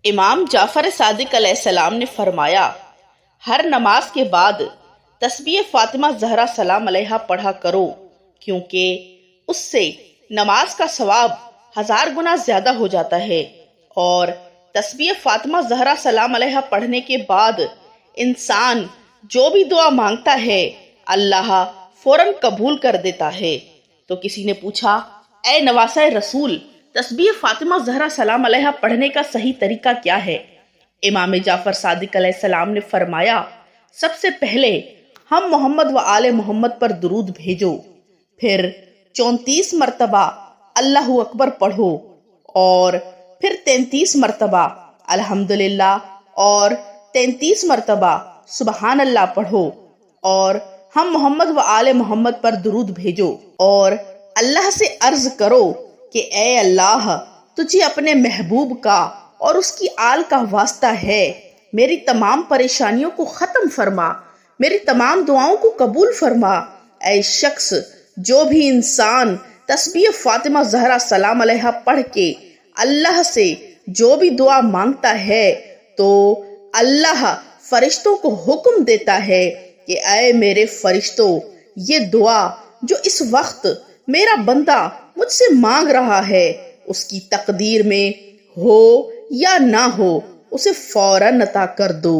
امام جعفر صادق علیہ السلام نے فرمایا، ہر نماز کے بعد تسبیح فاطمہ زہرا سلام علیہا پڑھا کرو، کیونکہ اس سے نماز کا ثواب 1000 گنا زیادہ ہو جاتا ہے، اور تسبیح فاطمہ زہرا سلام علیہا پڑھنے کے بعد انسان جو بھی دعا مانگتا ہے اللہ فوراً قبول کر دیتا ہے۔ تو کسی نے پوچھا، اے نواسۂ رسول، تسبیح فاطمہ زہرا سلام علیہا پڑھنے کا صحیح طریقہ کیا ہے؟ امام جعفر صادق علیہ السلام نے فرمایا، سب سے پہلے ہم محمد و آل محمد پر درود بھیجو، پھر 34 مرتبہ اللہ اکبر پڑھو، اور پھر 33 مرتبہ الحمدللہ اور 33 مرتبہ سبحان اللہ پڑھو، اور ہم محمد و آل محمد پر درود بھیجو اور اللہ سے عرض کرو کہ اے اللہ، تجھے اپنے محبوب کا اور اس کی آل کا واسطہ ہے، میری تمام پریشانیوں کو ختم فرما، میری تمام دعاؤں کو قبول فرما۔ اے شخص، جو بھی انسان تسبیح فاطمہ زہرا سلام علیہا پڑھ کے اللہ سے جو بھی دعا مانگتا ہے تو اللہ فرشتوں کو حکم دیتا ہے کہ اے میرے فرشتوں، یہ دعا جو اس وقت میرا بندہ مجھ سے مانگ رہا ہے، اس کی تقدیر میں ہو یا نہ ہو، اسے فوراً عطا کر دو۔